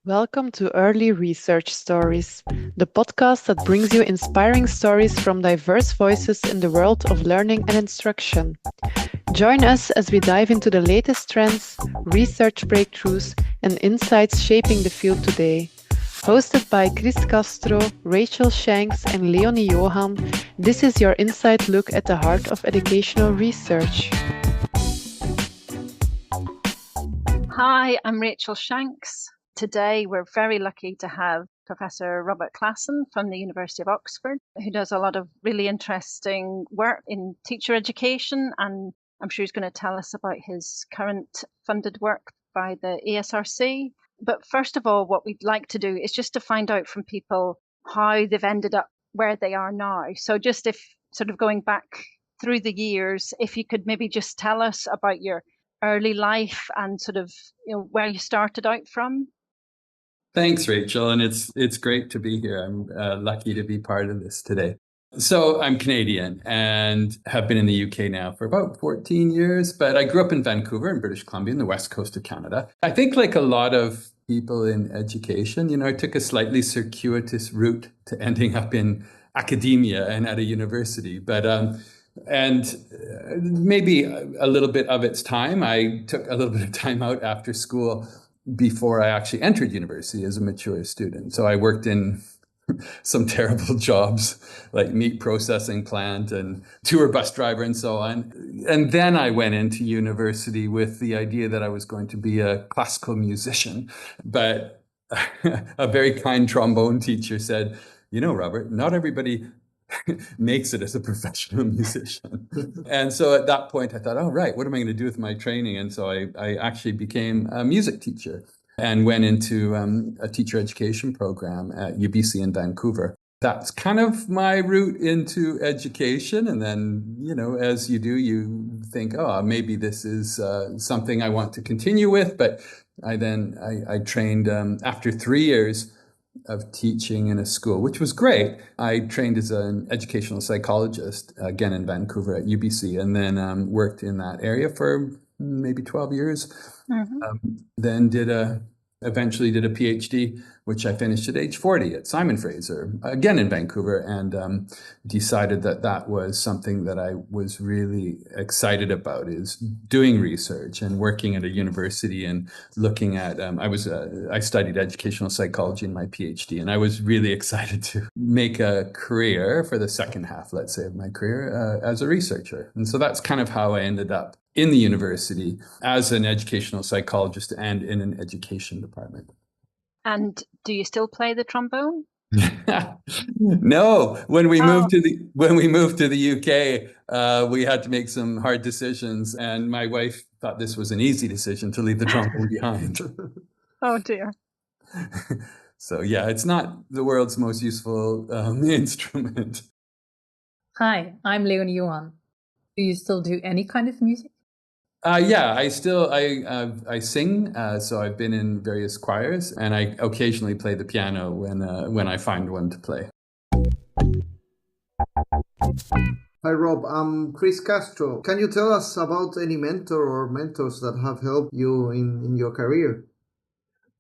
Welcome to Early Research Stories, the podcast that brings you inspiring stories from diverse voices in the world of learning and instruction. Join us as we dive into the latest trends, research breakthroughs, and insights shaping the field today. Hosted by Chris Castro, Rachel Shanks, and Leonie Johan, this is your inside look at the heart of educational research. Hi, I'm Rachel Shanks. Today, we're very lucky to have Professor Robert Klassen from the University of Oxford, who does a lot of really interesting work in teacher education. And I'm sure he's going to tell us about his current funded work by the ESRC. But first of all, what we'd like to do is just to find out from people how they've ended up where they are now. So just if sort of going back through the years, if you could maybe just tell us about your early life and sort of where you started out from. Thanks, Rachel, and it's great to be here. I'm lucky to be part of this today. So I'm Canadian and have been in the UK now for about 14 years, but I grew up in Vancouver in British Columbia, in the west coast of Canada. I think like a lot of people in education, I took a slightly circuitous route to ending up in academia and at a university, but and maybe a little bit of its time. I took a little bit of time out after school before I actually entered university as a mature student. So I worked in some terrible jobs like meat processing plant and tour bus driver and so on. And then I went into university with the idea that I was going to be a classical musician. But a very kind trombone teacher said, Robert, not everybody makes it as a professional musician. And so at that point, I thought, oh, right, what am I going to do with my training? And so I actually became a music teacher and went into a teacher education program at UBC in Vancouver. That's kind of my route into education. And then, as you do, you think, oh, maybe this is something I want to continue with. But I trained after 3 years of teaching in a school, which was great. I trained as an educational psychologist, again in Vancouver at UBC, and then worked in that area for maybe 12 years. Mm-hmm. Then eventually did a PhD, which I finished at age 40 at Simon Fraser, again in Vancouver, and decided that was something that I was really excited about, is doing research and working at a university and looking at, I studied educational psychology in my PhD, and I was really excited to make a career for the second half, let's say, of my career as a researcher. And so that's kind of how I ended up in the university as an educational psychologist and in an education department. And do you still play the trombone? No. When we moved to the UK, we had to make some hard decisions, and my wife thought this was an easy decision to leave the trombone behind. Oh dear. So yeah, it's not the world's most useful instrument. Hi, I'm Leonie Johan. Do you still do any kind of music? Yeah, I sing. So I've been in various choirs, and I occasionally play the piano when I find one to play. Hi, Rob. I'm Chris Castro. Can you tell us about any mentor or mentors that have helped you in your career?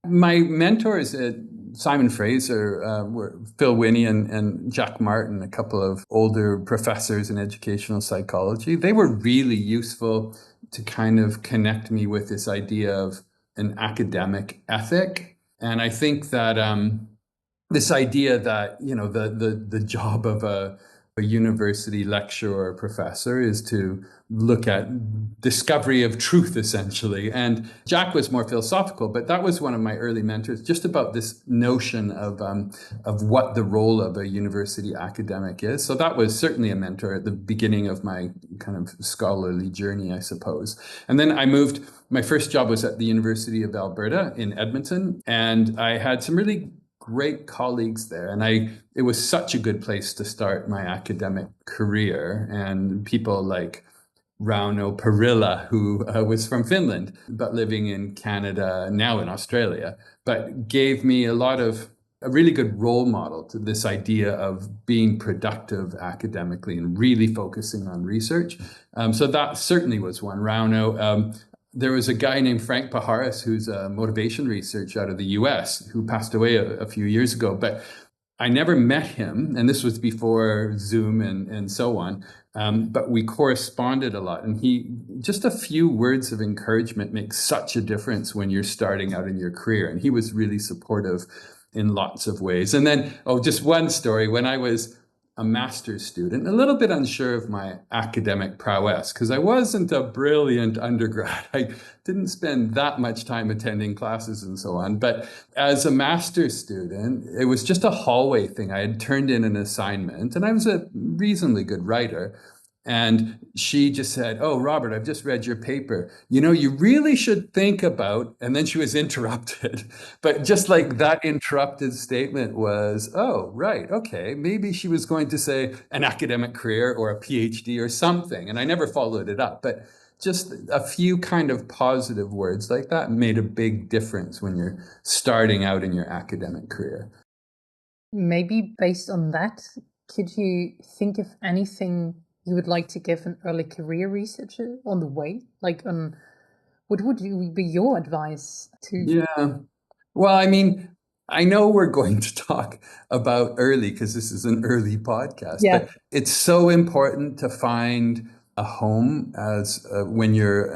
My mentors at Simon Fraser were Phil Winnie and Jack Martin, a couple of older professors in educational psychology. They were really useful to kind of connect me with this idea of an academic ethic. And I think that this idea that, the job of a university lecturer or professor is to look at discovery of truth, essentially. And Jack was more philosophical, but that was one of my early mentors, just about this notion of what the role of a university academic is. So that was certainly a mentor at the beginning of my kind of scholarly journey, I suppose. And then my first job was at the University of Alberta in Edmonton, and I had some really great colleagues there. And it was such a good place to start my academic career. And people like Rauno Perilla, who was from Finland, but living in Canada, now in Australia, but gave me a really good role model to this idea of being productive academically and really focusing on research. So that certainly was one. Rauno, there was a guy named Frank Pajaris, who's a motivation researcher out of the US, who passed away a few years ago. But I never met him, and this was before Zoom and so on. But we corresponded a lot, and just a few words of encouragement make such a difference when you're starting out in your career. And he was really supportive in lots of ways. And then, just one story. When I was a master's student, a little bit unsure of my academic prowess, because I wasn't a brilliant undergrad. I didn't spend that much time attending classes and so on. But as a master's student, it was just a hallway thing. I had turned in an assignment, and I was a reasonably good writer. And she just said, "Oh, Robert, I've just read your paper. You really should think about," and then she was interrupted. But just like that interrupted statement was, "Oh, right, okay." Maybe she was going to say an academic career or a PhD or something. And I never followed it up. But just a few kind of positive words like that made a big difference when you're starting out in your academic career. Maybe based on that, could you think of anything you would like to give an early career researcher on the way? Like, what would be your advice to? Yeah. Well, I mean, I know we're going to talk about early because this is an early podcast, but it's so important to find a home as when you're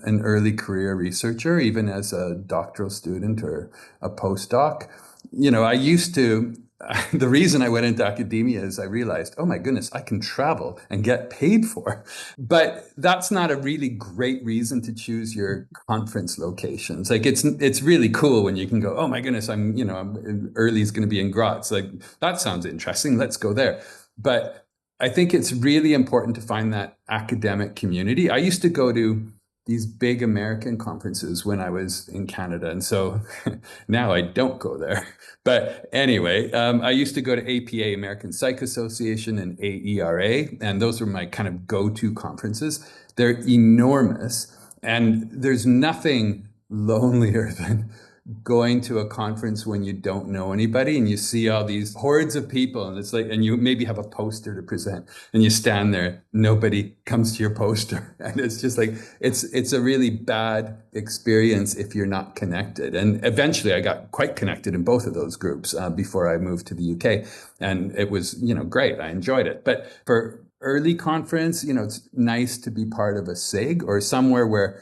an early career researcher, even as a doctoral student or a postdoc. I used to. The reason I went into academia is I realized, oh my goodness, I can travel and get paid for. But that's not a really great reason to choose your conference locations. Like it's really cool when you can go, oh my goodness, I'm early is going to be in Graz. Like that sounds interesting. Let's go there. But I think it's really important to find that academic community. I used to go to these big American conferences when I was in Canada. And so now I don't go there. But anyway, I used to go to APA, American Psych Association, and AERA. And those were my kind of go-to conferences. They're enormous. And there's nothing lonelier than going to a conference when you don't know anybody and you see all these hordes of people, and it's like, and you maybe have a poster to present and you stand there, nobody comes to your poster. And it's just like, it's a really bad experience if you're not connected. And eventually I got quite connected in both of those groups before I moved to the UK. And it was, great. I enjoyed it. But for early conference, it's nice to be part of a SIG or somewhere where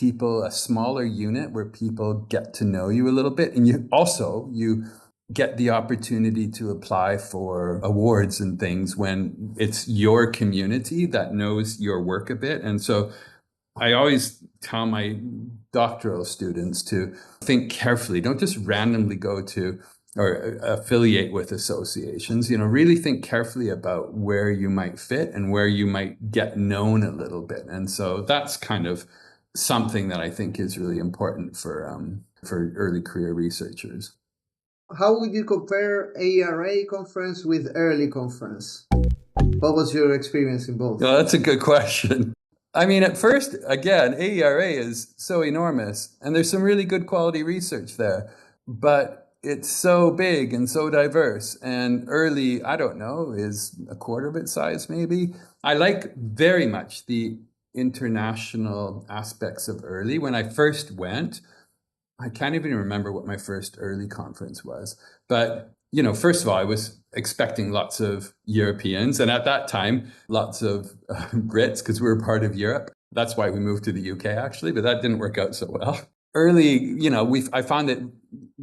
a smaller unit where people get to know you a little bit. And you get the opportunity to apply for awards and things when it's your community that knows your work a bit. And so I always tell my doctoral students to think carefully. Don't just randomly go to or affiliate with associations. Really think carefully about where you might fit and where you might get known a little bit. And so that's kind of something that I think is really important for early career researchers. How would you compare AERA conference with early conference? What was your experience in both? Well, that's a good question. I mean, at first, again, AERA is so enormous, and there's some really good quality research there, but it's so big and so diverse. And early, I don't know, is a quarter of its size, maybe. I like very much the international aspects of early. When I first went, I can't even remember what my first early conference was. But, first of all, I was expecting lots of Europeans. And at that time, lots of Brits, because we were part of Europe. That's why we moved to the UK, actually. But that didn't work out so well. Early, I found it,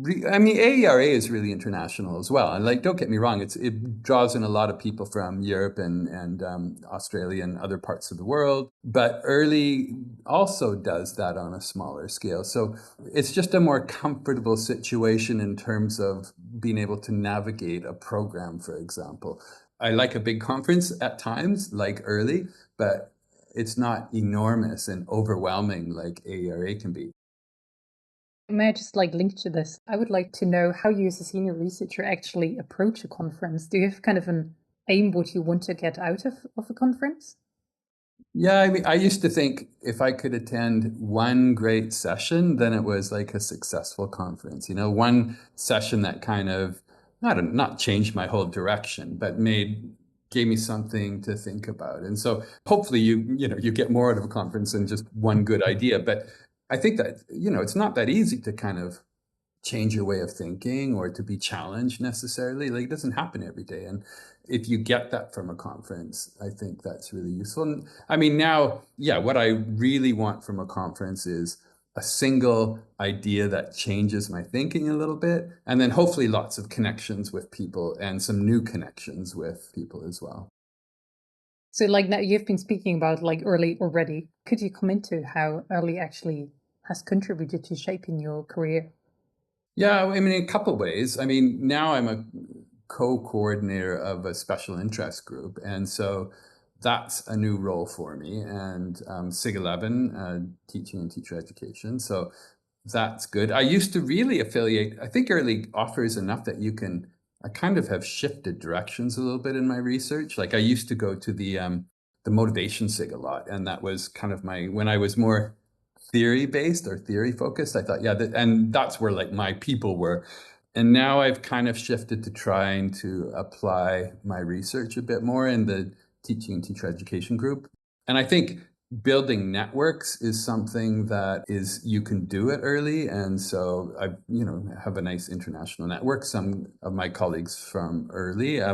AERA is really international as well. And don't get me wrong, it draws in a lot of people from Europe and Australia and other parts of the world. But early also does that on a smaller scale. So it's just a more comfortable situation in terms of being able to navigate a program, for example. I like a big conference at times, like early, but it's not enormous and overwhelming like AERA can be. May I just link to this? I would like to know how you as a senior researcher actually approach a conference. Do you have kind of an aim what you want to get out of a conference? Yeah, I used to think if I could attend one great session, then it was like a successful conference. One session that kind of, not changed my whole direction, but gave me something to think about. And so hopefully you get more out of a conference than just one good idea. But I think that, it's not that easy to kind of change your way of thinking or to be challenged necessarily. Like, it doesn't happen every day. And if you get that from a conference, I think that's really useful. And I mean, now, what I really want from a conference is a single idea that changes my thinking a little bit, and then hopefully lots of connections with people and some new connections with people as well. So like now you've been speaking about like EARLI already. Could you come into how EARLI actually has contributed to shaping your career? Yeah, I mean, in a couple of ways. I mean, now I'm a co-coordinator of a special interest group. And so that's a new role for me. And SIG 11, teaching and teacher education. So that's good. I used to really affiliate. I think EARLI offers enough that I kind of have shifted directions a little bit in my research. Like I used to go to the motivation SIG a lot. And that was kind of when I was more theory-based or theory-focused, I thought, and that's where like my people were. And now I've kind of shifted to trying to apply my research a bit more in the teaching and teacher education group. And I think building networks is something that you can do at EARLI. And so I, have a nice international network. Some of my colleagues from EARLI,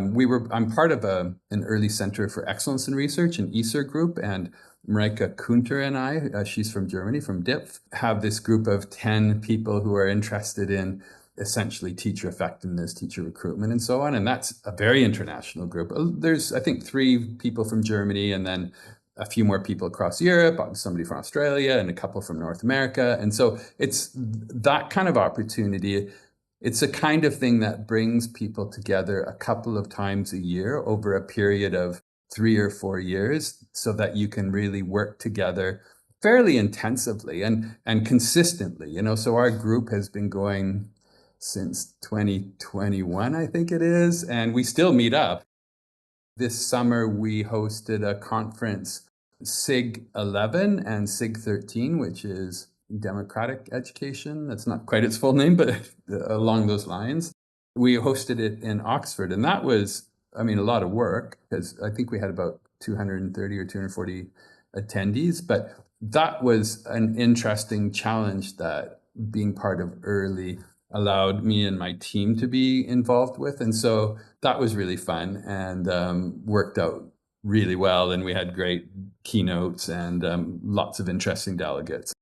I'm part of an EARLI Center for Excellence in Research, an ESER group, and Mareike Kunter and I, she's from Germany, from DIPF, have this group of 10 people who are interested in essentially teacher effectiveness, teacher recruitment, and so on. And that's a very international group. There's, I think, 3 people from Germany, and then a few more people across Europe, somebody from Australia, and a couple from North America. And so it's that kind of opportunity. It's a kind of thing that brings people together a couple of times a year over a period of 3 or 4 years, so that you can really work together fairly intensively and consistently. So our group has been going since 2021, I think it is, and we still meet up. This summer, we hosted a conference, SIG 11 and SIG 13, which is democratic education. That's not quite its full name, but along those lines. We hosted it in Oxford, and that was, a lot of work, because I think we had about 230 or 240 attendees, but that was an interesting challenge that being part of EARLI allowed me and my team to be involved with. And so that was really fun and worked out really well. And we had great keynotes and lots of interesting delegates.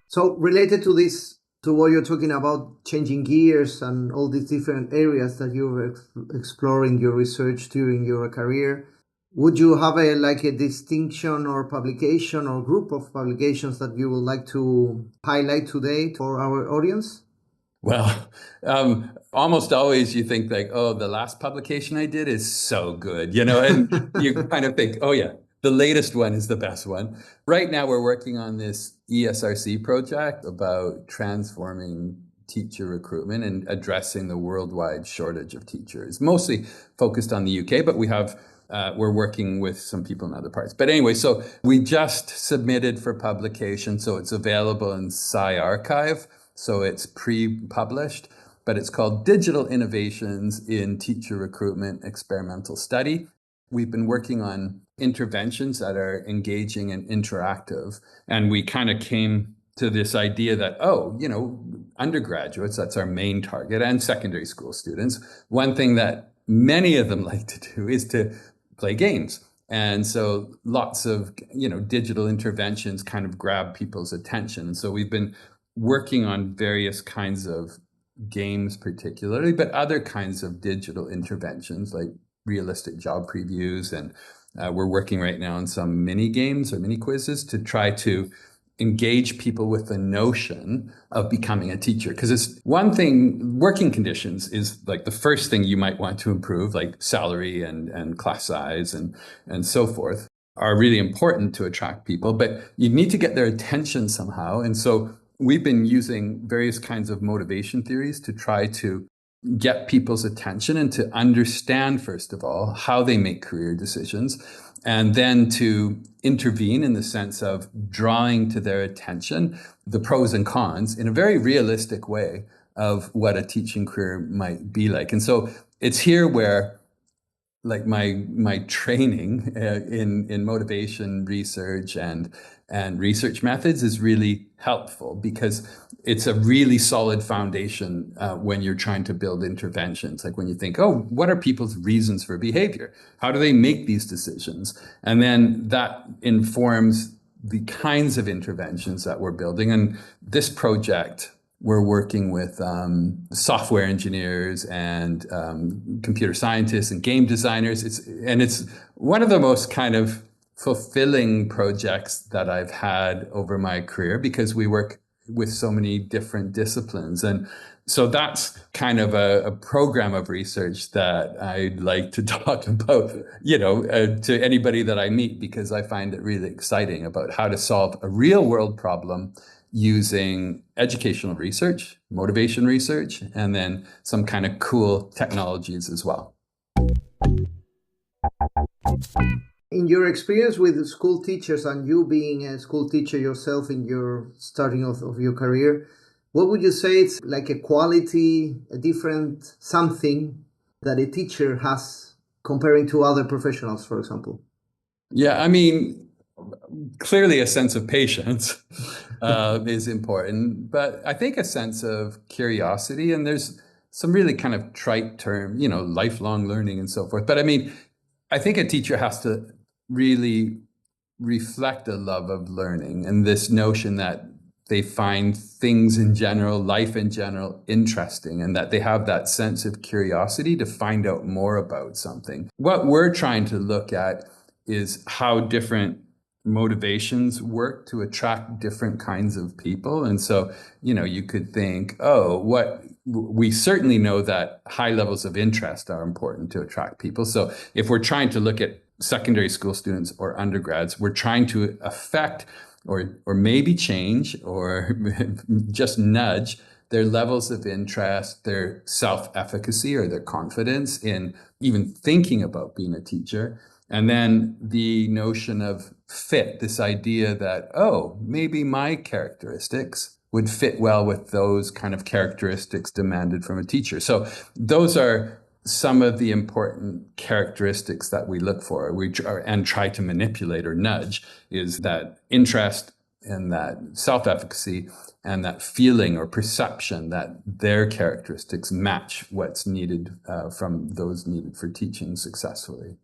So related to this, to what you're talking about, changing gears and all these different areas that you're exploring your research during your career, would you have a distinction or publication or group of publications that you would like to highlight today for our audience? Well, almost always you think like, oh, the last publication I did is so good, and you kind of think, oh yeah, the latest one is the best one. Right now we're working on this ESRC project about transforming teacher recruitment and addressing the worldwide shortage of teachers, mostly focused on the UK, but we're working with some people in other parts. But anyway, so we just submitted for publication, so it's available in SciArchive. So it's pre-published, but it's called Digital Innovations in Teacher Recruitment Experimental Study. We've been working on interventions that are engaging and interactive. And we kind of came to this idea that, undergraduates, that's our main target, and secondary school students, one thing that many of them like to do is to play games. And so lots of, digital interventions kind of grab people's attention. And so we've been working on various kinds of games particularly, but other kinds of digital interventions like realistic job previews. And we're working right now on some mini games or mini quizzes to try to engage people with the notion of becoming a teacher. Because it's one thing, working conditions is like the first thing you might want to improve, like salary and class size and so forth are really important to attract people, but you need to get their attention somehow. And so we've been using various kinds of motivation theories to try to get people's attention and to understand, first of all, how they make career decisions, and then to intervene in the sense of drawing to their attention the pros and cons in a very realistic way of what a teaching career might be like. And so it's here where like my training in motivation research and research methods is really helpful, because it's a really solid foundation when you're trying to build interventions. Like when you think, oh, what are people's reasons for behavior? How do they make these decisions? And then that informs the kinds of interventions that we're building. And this project, we're working with software engineers and computer scientists and game designers. It's one of the most kind of fulfilling projects that I've had over my career, because we work with so many different disciplines. And so that's kind of a program of research that I'd like to talk about, to anybody that I meet, because I find it really exciting about how to solve a real world problem using educational research, motivation research, and then some kind of cool technologies as well. In your experience with school teachers, and you being a school teacher yourself in your starting of your career, what would you say it's like a quality, a different something that a teacher has comparing to other professionals, for example? Yeah, I mean, clearly a sense of patience is important, but I think a sense of curiosity, and there's some really kind of trite term, lifelong learning and so forth. But I mean, I think a teacher has to really reflect a love of learning, and this notion that they find things in general, life in general, interesting, and that they have that sense of curiosity to find out more about something. What we're trying to look at is how different motivations work to attract different kinds of people. And so, you could think, we certainly know that high levels of interest are important to attract people. So if we're trying to look at secondary school students or undergrads, we're trying to affect or maybe change or just nudge their levels of interest, their self-efficacy or their confidence in even thinking about being a teacher. And then the notion of fit, this idea that, maybe my characteristics would fit well with those kind of characteristics demanded from a teacher. So those are some of the important characteristics that we look for and try to manipulate or nudge, is that interest and that self-efficacy and that feeling or perception that their characteristics match what's needed from those needed for teaching successfully.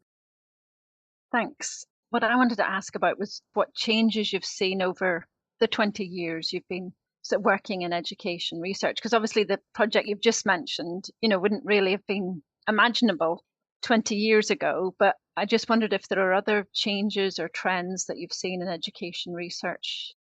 Thanks. What I wanted to ask about was what changes you've seen over the 20 years you've been working in education research, because obviously the project you've just mentioned, wouldn't really have been imaginable 20 years ago. But I just wondered if there are other changes or trends that you've seen in education research.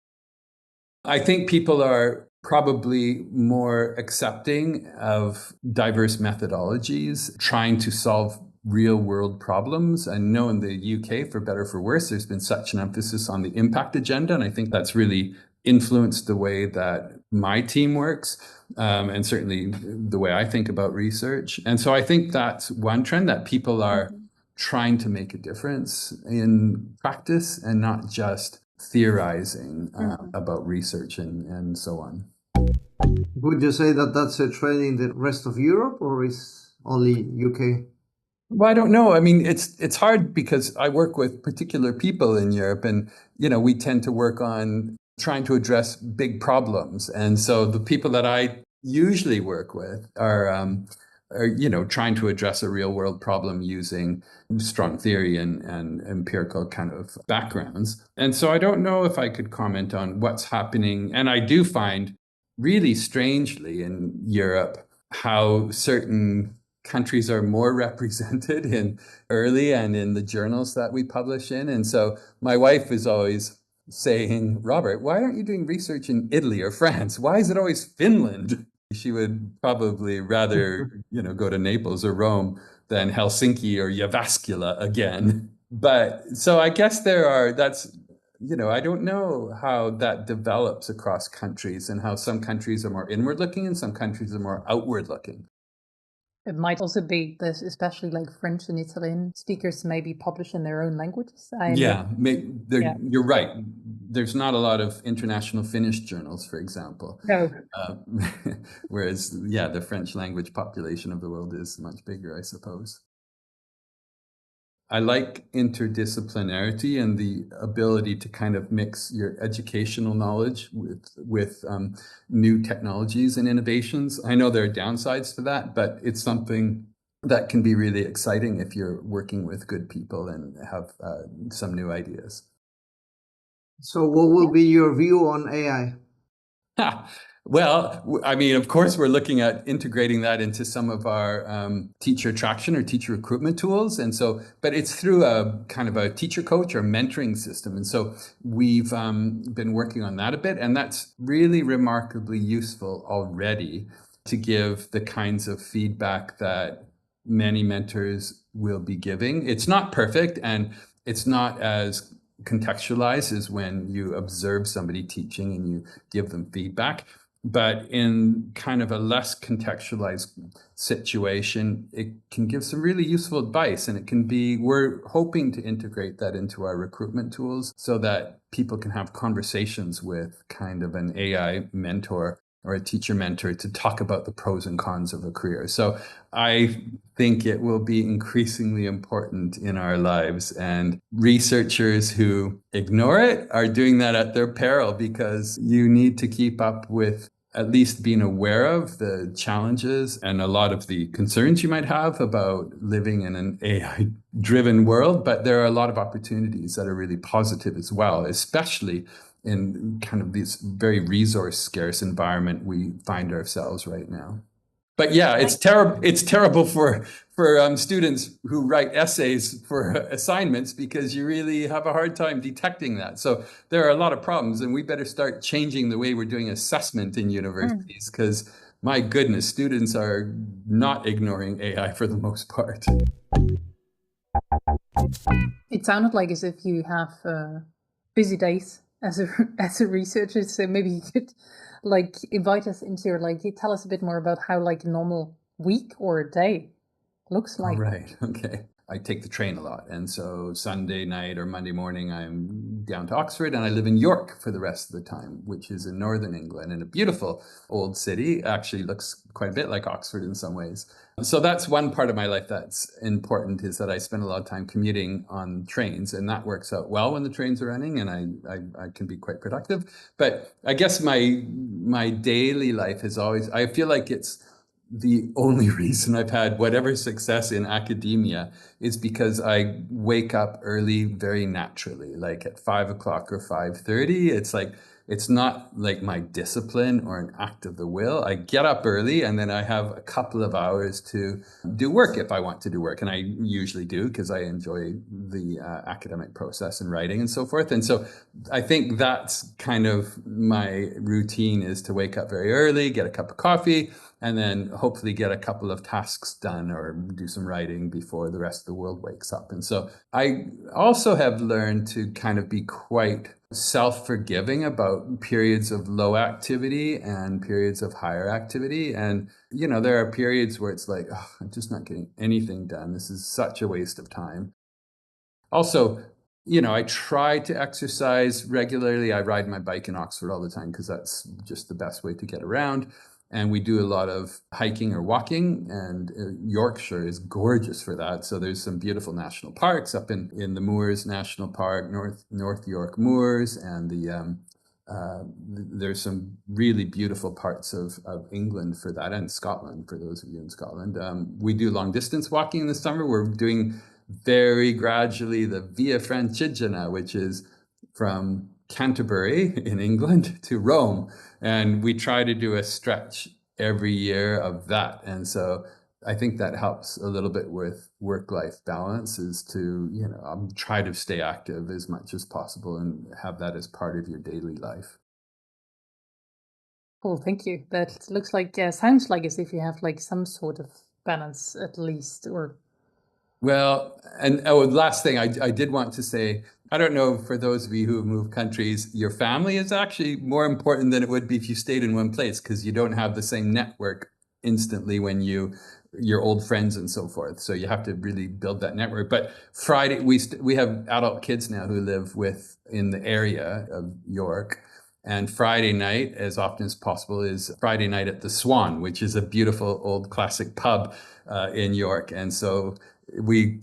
I think people are probably more accepting of diverse methodologies, trying to solve real world problems. I know in the UK, for better or for worse, there's been such an emphasis on the impact agenda. And I think that's really influenced the way that my team works, and certainly the way I think about research. And so I think that's one trend, that people are trying to make a difference in practice and not just theorizing about research and so on. Would you say that that's a trend in the rest of Europe, or is only UK? Well, I don't know. I mean, it's hard because I work with particular people in Europe, and we tend to work on trying to address big problems. And so the people that I usually work with are trying to address a real world problem using strong theory and empirical kind of backgrounds. And so I don't know if I could comment on what's happening. And I do find really strangely in Europe how certain countries are more represented in EARLI and in the journals that we publish in. And so my wife is always saying, Robert, why aren't you doing research in Italy or France? Why is it always Finland? She would probably rather, go to Naples or Rome than Helsinki or Jyväskylä again. But so I guess I don't know how that develops across countries, and how some countries are more inward looking and some countries are more outward looking. It might also be that especially like French and Italian speakers maybe publish in their own languages. You're right. There's not a lot of international Finnish journals, for example. No. Whereas, the French language population of the world is much bigger, I suppose. I like interdisciplinarity and the ability to kind of mix your educational knowledge with new technologies and innovations. I know there are downsides to that, but it's something that can be really exciting if you're working with good people and have some new ideas. So what will be your view on AI? Well, I mean, of course, we're looking at integrating that into some of our teacher attraction or teacher recruitment tools. And so, but it's through a kind of a teacher coach or mentoring system. And so we've been working on that a bit. And that's really remarkably useful already to give the kinds of feedback that many mentors will be giving. It's not perfect and it's not as contextualized as when you observe somebody teaching and you give them feedback. But in kind of a less contextualized situation, it can give some really useful advice. And it can be, we're hoping to integrate that into our recruitment tools so that people can have conversations with kind of an AI mentor or a teacher mentor to talk about the pros and cons of a career. So I think it will be increasingly important in our lives. And researchers who ignore it are doing that at their peril, because you need to keep up with at least being aware of the challenges and a lot of the concerns you might have about living in an AI-driven world. But there are a lot of opportunities that are really positive as well, especially in kind of this very resource scarce environment we find ourselves right now. But yeah, it's terrible. It's terrible for students who write essays for assignments, because you really have a hard time detecting that. So there are a lot of problems, and we better start changing the way we're doing assessment in universities, because my goodness, students are not ignoring AI for the most part. It sounded like as if you have busy days as a researcher, so maybe you could like invite us into your, like, tell us a bit more about how like a normal week or a day looks like. All right. Okay. I take the train a lot. And so Sunday night or Monday morning, I'm down to Oxford, and I live in York for the rest of the time, which is in northern England, in a beautiful old city. Actually looks quite a bit like Oxford in some ways. So that's one part of my life that's important, is that I spend a lot of time commuting on trains, and that works out well when the trains are running, and I can be quite productive. But I guess my daily life is always, I feel like it's the only reason I've had whatever success in academia is because I wake up early very naturally, like at 5 o'clock or 5:30. It's like, it's not like my discipline or an act of the will. I get up early, and then I have a couple of hours to do work if I want to do work. And I usually do, because I enjoy the academic process and writing and so forth. And so I think that's kind of my routine, is to wake up very early, get a cup of coffee, and then hopefully get a couple of tasks done or do some writing before the rest of the world wakes up. And so I also have learned to kind of be quite self-forgiving about periods of low activity and periods of higher activity. And, you know, there are periods where it's like, oh, I'm just not getting anything done. This is such a waste of time. Also, you know, I try to exercise regularly. I ride my bike in Oxford all the time, because that's just the best way to get around. And we do a lot of hiking or walking, and Yorkshire is gorgeous for that. So there's some beautiful national parks up in the Moors National Park, North York Moors, and there's some really beautiful parts of England for that, and Scotland, for those of you in Scotland. We do long distance walking in the summer. We're doing very gradually the Via Francigena, which is from Canterbury in England to Rome. And we try to do a stretch every year of that. And so I think that helps a little bit with work-life balance, is to, you know, try to stay active as much as possible and have that as part of your daily life. Cool, thank you. That looks like, sounds like as if you have like some sort of balance at least, or... Well, and last thing I did want to say, I don't know, for those of you who have moved countries, your family is actually more important than it would be if you stayed in one place, because you don't have the same network instantly when your old friends and so forth. So you have to really build that network. But Friday, we have adult kids now who live in the area of York. And Friday night, as often as possible, is Friday night at the Swan, which is a beautiful old classic pub in York. And so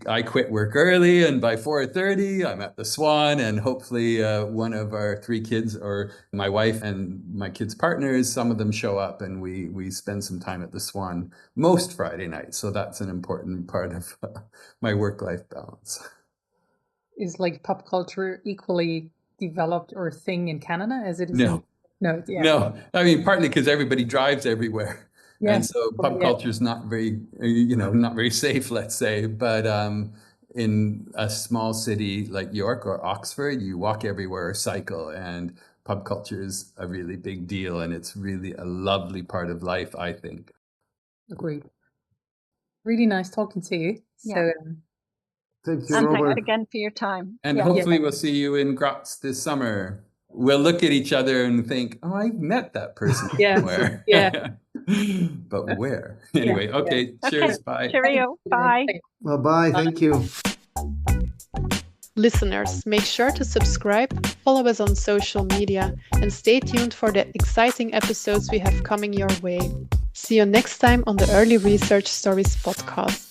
I quit work early, and by 4:30 I'm at the Swan, and hopefully one of our 3 kids, or my wife and my kids' partners, some of them show up, and we spend some time at the Swan most Friday nights. So that's an important part of my work-life balance. Is like pop culture equally developed or a thing in Canada as it is? No. No. I mean, partly because everybody drives everywhere. Yeah. And so pub culture is not very, not very safe, let's say. But in a small city like York or Oxford, you walk everywhere or cycle, and pub culture is a really big deal. And it's really a lovely part of life, I think. Agreed. Really nice talking to you. Yeah. So, thank you, and Robert. thanks again for your time. And hopefully we'll see you in Graz this summer. We'll look at each other and think, oh, I've met that person somewhere. But where? Anyway, okay. Cheers. Bye. Cheerio. Bye. Bye-bye. Thank you. Listeners, make sure to subscribe, follow us on social media, and stay tuned for the exciting episodes we have coming your way. See you next time on the EARLI Research Stories podcast.